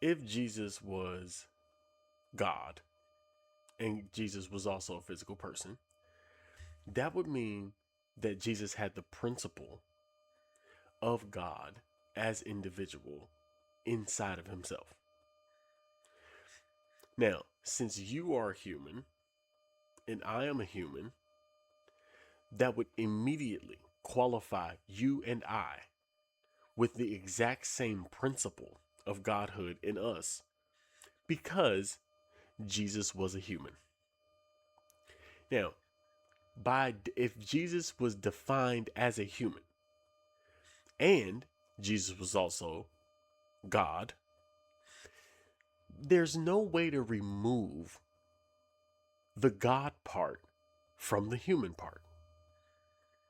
if Jesus was God and Jesus was also a physical person, that would mean that Jesus had the principle of God as individual inside of himself. Now, since you are human and I am a human, that would immediately qualify you and I with the exact same principle of godhood in us because Jesus was a human. Now, if Jesus was defined as a human and Jesus was also God, there's no way to remove the God part from the human part.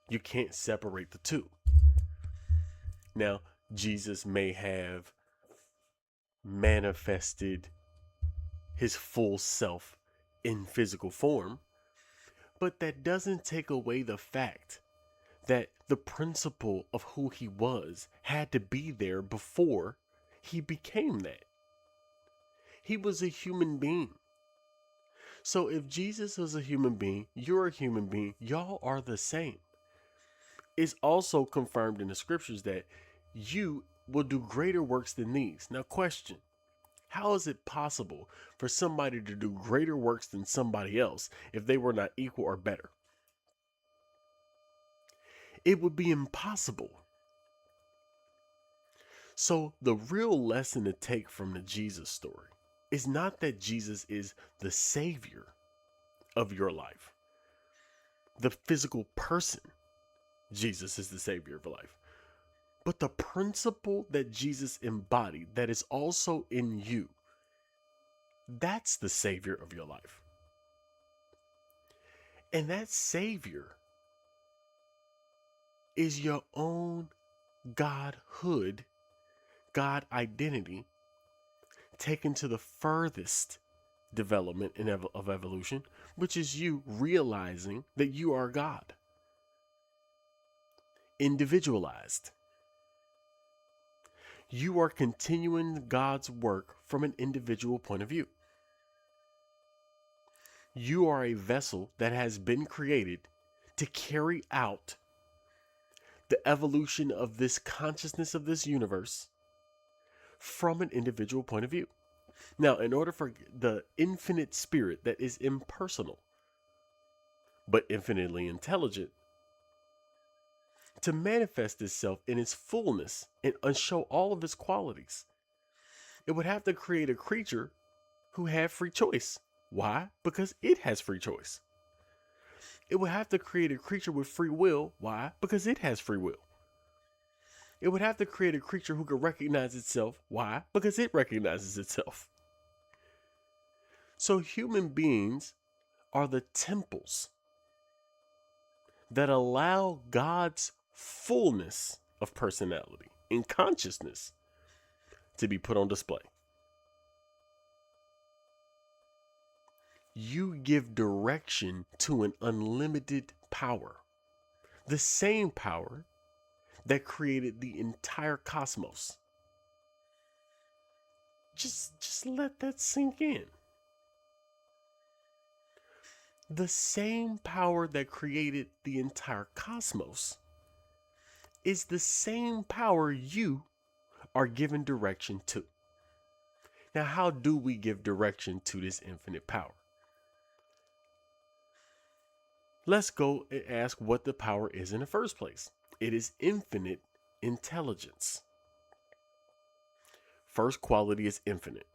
You can't separate the two. Now, Jesus may have manifested his full self in physical form, but that doesn't take away the fact that the principle of who he was had to be there before he became that. He was a human being. So if Jesus was a human being, you're a human being, y'all are the same. It's also confirmed in the scriptures that you will do greater works than these. Now, question: how is it possible for somebody to do greater works than somebody else if they were not equal or better? It would be impossible. So, the real lesson to take from the Jesus story is not that Jesus is the savior of your life, the physical person. Jesus is the savior of life. But the principle that Jesus embodied that is also in you, that's the savior of your life. And that savior is your own godhood, God identity, taken to the furthest development of evolution, which is you realizing that you are God. Individualized. You are continuing God's work from an individual point of view. You are a vessel that has been created to carry out the evolution of this consciousness of this universe from an individual point of view. Now, in order for the infinite spirit that is impersonal but infinitely intelligent to manifest itself in its fullness and show all of its qualities, it would have to create a creature who had free choice. Why? Because it has free choice. It would have to create a creature with free will. Why? Because it has free will. It would have to create a creature who could recognize itself. Why? Because it recognizes itself. So human beings are the temples that allow God's fullness of personality and consciousness to be put on display. You give direction to an unlimited power, the same power that created the entire cosmos. Just let that sink in. The same power that created the entire cosmos is the same power you are given direction to. Now, how do we give direction to this infinite power? Let's go and ask what the power is in the first place. It is infinite intelligence. First quality is infinite.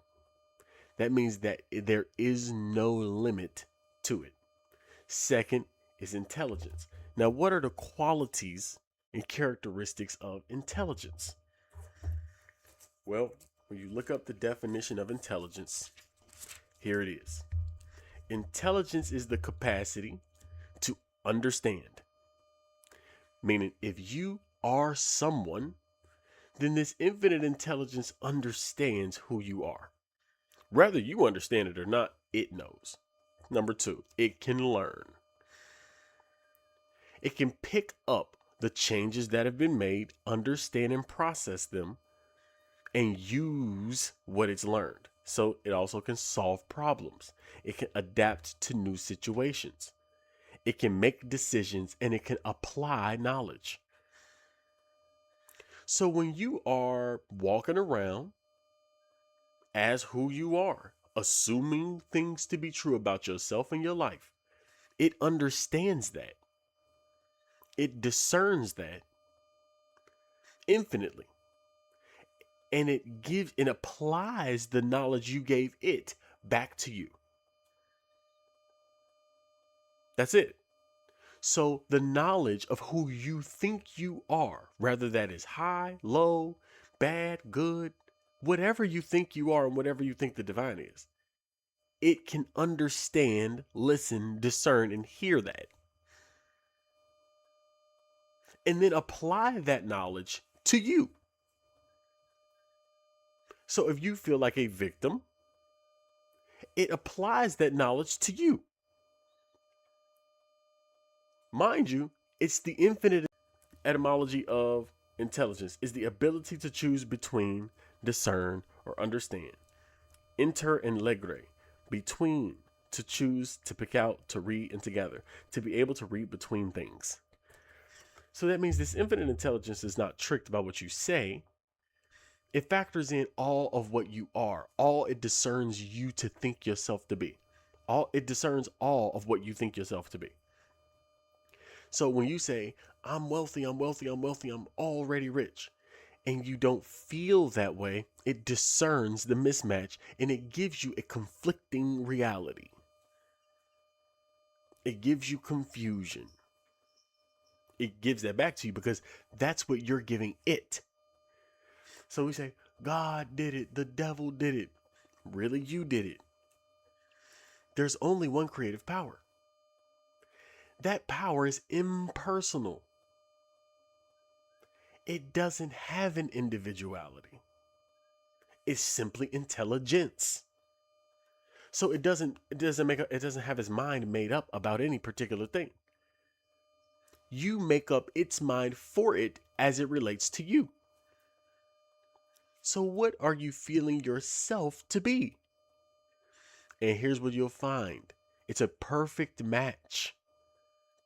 That means that there is no limit to it. Second is intelligence. Now, what are the qualities and characteristics of intelligence? Well, when you look up the definition of intelligence, here it is. Intelligence is the capacity to understand. Meaning, if you are someone, then this infinite intelligence understands who you are. Whether you understand it or not, it knows. Number two, it can learn. It can pick up the changes that have been made, understand and process them, and use what it's learned. So it also can solve problems. It can adapt to new situations. It can make decisions and it can apply knowledge. So when you are walking around as who you are, assuming things to be true about yourself and your life, it understands that. It discerns that infinitely. And it gives and applies the knowledge you gave it back to you. That's it. So the knowledge of who you think you are, whether that is high, low, bad, good, whatever you think you are and whatever you think the divine is, it can understand, listen, discern, and hear that. And then apply that knowledge to you. So if you feel like a victim, it applies that knowledge to you. Mind you, it's the infinite etymology of intelligence, is the ability to choose between, discern, or understand. Inter and legre, between, to choose, to pick out, to read, and together, to be able to read between things. So that means this infinite intelligence is not tricked by what you say. It factors in all of what you are. All it discerns you to think yourself to be. It discerns all of what you think yourself to be. So when you say, I'm wealthy, I'm wealthy, I'm wealthy, I'm already rich, and you don't feel that way, it discerns the mismatch and it gives you a conflicting reality. It gives you confusion. It gives that back to you because that's what you're giving it. So we say, God did it, the devil did it. Really, you did it. There's only one creative power. That power is impersonal. It doesn't have an individuality. It's simply intelligence. So it doesn't have its mind made up about any particular thing. You make up its mind for it as it relates to you. So what are you feeling yourself to be? And here's what you'll find. It's a perfect match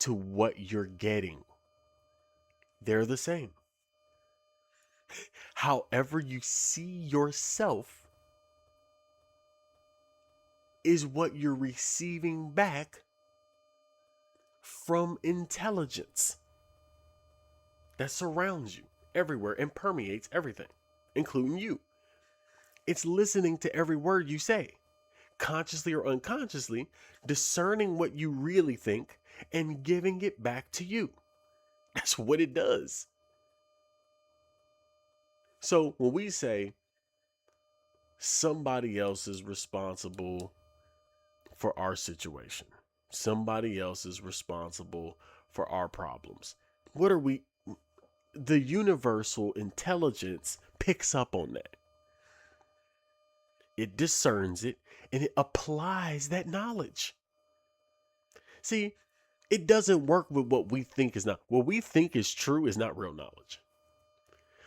to what you're getting. They're the same. However you see yourself is what you're receiving back from intelligence that surrounds you everywhere and permeates everything, including you. It's listening to every word you say, consciously or unconsciously, discerning what you really think and giving it back to you. That's what it does. So when we say somebody else is responsible for our situation, somebody else is responsible for our problems, what are we? The universal intelligence picks up on that. It discerns it and it applies that knowledge. See, it doesn't work with what we think is not. What we think is true is not real knowledge.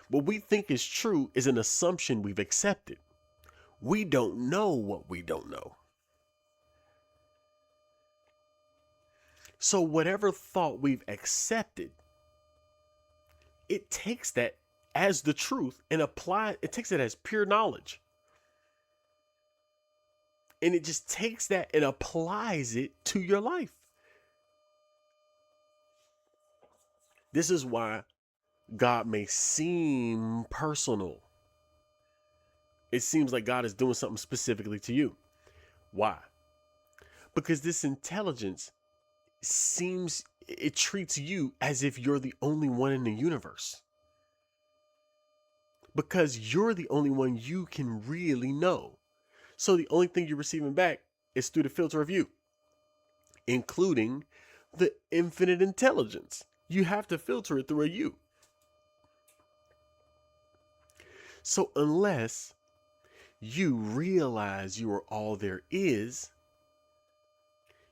What we think is true is an assumption we've accepted. We don't know what we don't know. So whatever thought we've accepted, it takes that as the truth and it takes it as pure knowledge. And it just takes that and applies it to your life. This is why God may seem personal. It seems like God is doing something specifically to you. Why? Because this intelligence it treats you as if you're the only one in the universe. Because you're the only one you can really know. So the only thing you're receiving back is through the filter of you, including the infinite intelligence. You have to filter it through a you. So unless you realize you are all there is,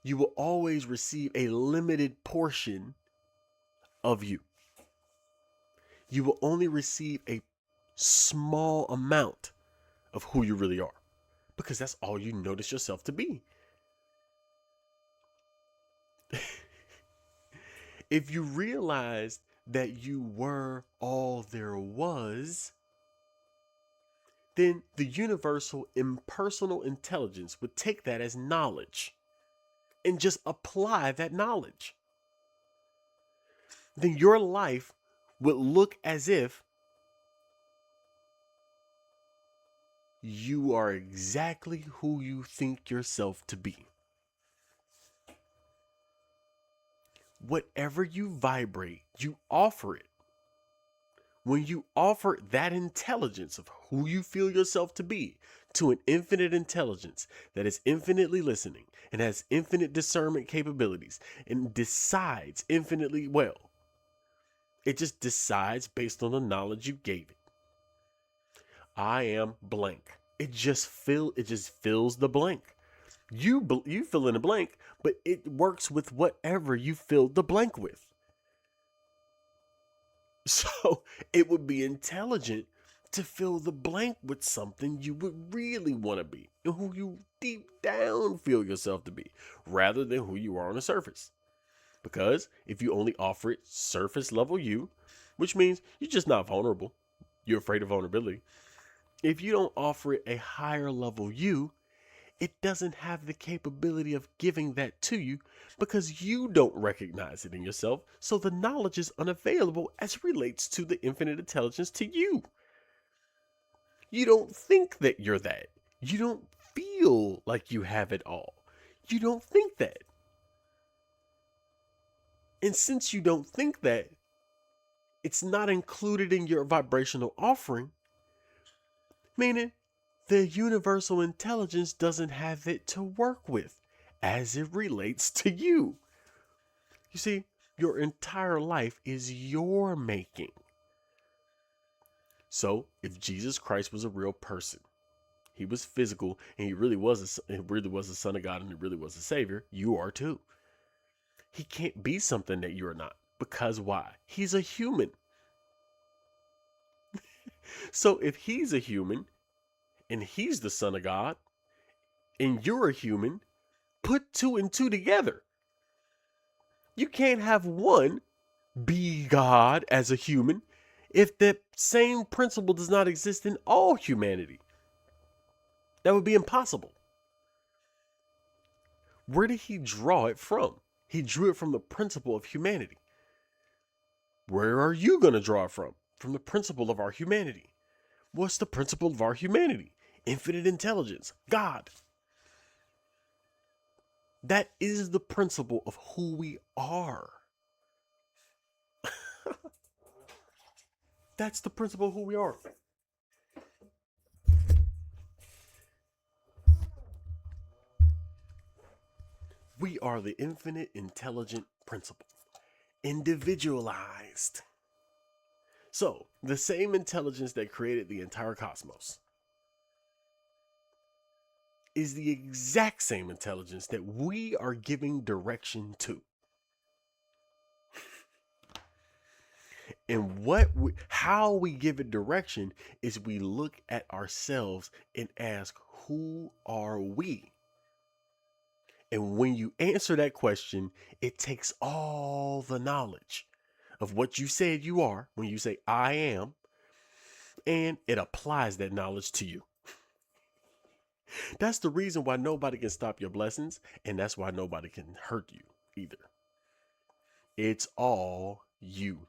you will always receive a limited portion of you. You will only receive a small amount of who you really are, because that's all you notice yourself to be. If you realized that you were all there was, then the universal impersonal intelligence would take that as knowledge and just apply that knowledge. Then your life would look as if you are exactly who you think yourself to be. Whatever you vibrate, you offer it. When you offer that intelligence of who you feel yourself to be to an infinite intelligence that is infinitely listening and has infinite discernment capabilities and decides infinitely well, it just decides based on the knowledge you gave it. I am blank. It just fills the blank. You fill in the blank, but it works with whatever you filled the blank with. So it would be intelligent to fill the blank with something you would really want to be and who you deep down feel yourself to be, rather than who you are on the surface. Because if you only offer it surface level you, which means you're just not vulnerable, you're afraid of vulnerability. If you don't offer it a higher level you, it doesn't have the capability of giving that to you because you don't recognize it in yourself. So the knowledge is unavailable as it relates to the infinite intelligence to you. You don't think that you're that. You don't feel like you have it all. You don't think that. And since you don't think that, it's not included in your vibrational offering, meaning the universal intelligence doesn't have it to work with as it relates to you. You see, your entire life is your making. So if Jesus Christ was a real person, he was physical, and he really was the Son of God, and he really was a Savior, you are too. He can't be something that you're not, because why? He's a human. So if he's a human and he's the Son of God and you're a human, put two and two together. You can't have one be God as a human if the same principle does not exist in all humanity. That would be impossible. Where did he draw it from? He drew it from the principle of humanity. Where are you going to draw it from? From the principle of our humanity. What's the principle of our humanity? Infinite intelligence, God. That is the principle of who we are. That's the principle of who we are. We are the infinite intelligent principle, individualized. So, the same intelligence that created the entire cosmos is the exact same intelligence that we are giving direction to. And how we give it direction is we look at ourselves and ask, who are we? And when you answer that question, it takes all the knowledge of what you said you are when you say I am, and it applies that knowledge to you. That's the reason why nobody can stop your blessings, and that's why nobody can hurt you either. It's all you.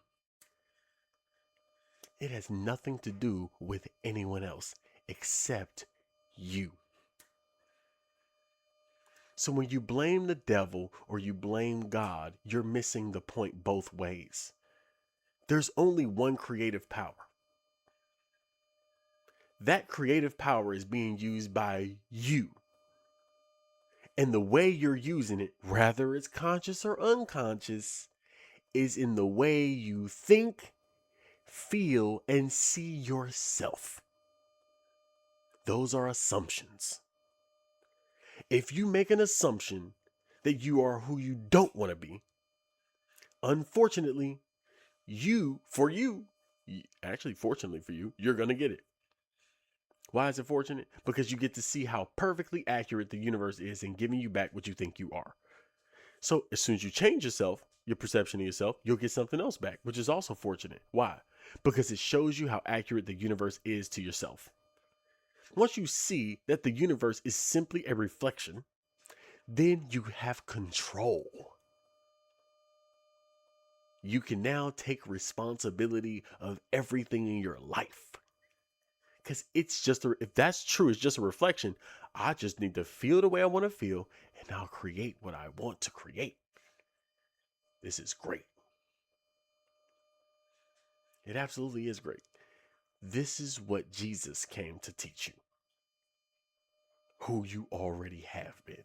It has nothing to do with anyone else except you. So when you blame the devil or you blame God, you're missing the point both ways. There's only one creative power. That creative power is being used by you. And the way you're using it, whether it's conscious or unconscious, is in the way you think, feel, and see yourself. Those are assumptions. If you make an assumption that you are who you don't want to be, unfortunately, for you, Actually, fortunately for you, you're going to get it. Why is it fortunate? Because you get to see how perfectly accurate the universe is in giving you back what you think you are. So as soon as you change yourself, your perception of yourself, you'll get something else back, which is also fortunate. Why? Because it shows you how accurate the universe is to yourself. Once you see that the universe is simply a reflection, then you have control. You can now take responsibility of everything in your life. Because it's just, if that's true, it's just a reflection. I just need to feel the way I want to feel, and I'll create what I want to create. This is great. It absolutely is great. This is what Jesus came to teach you, who you already have been.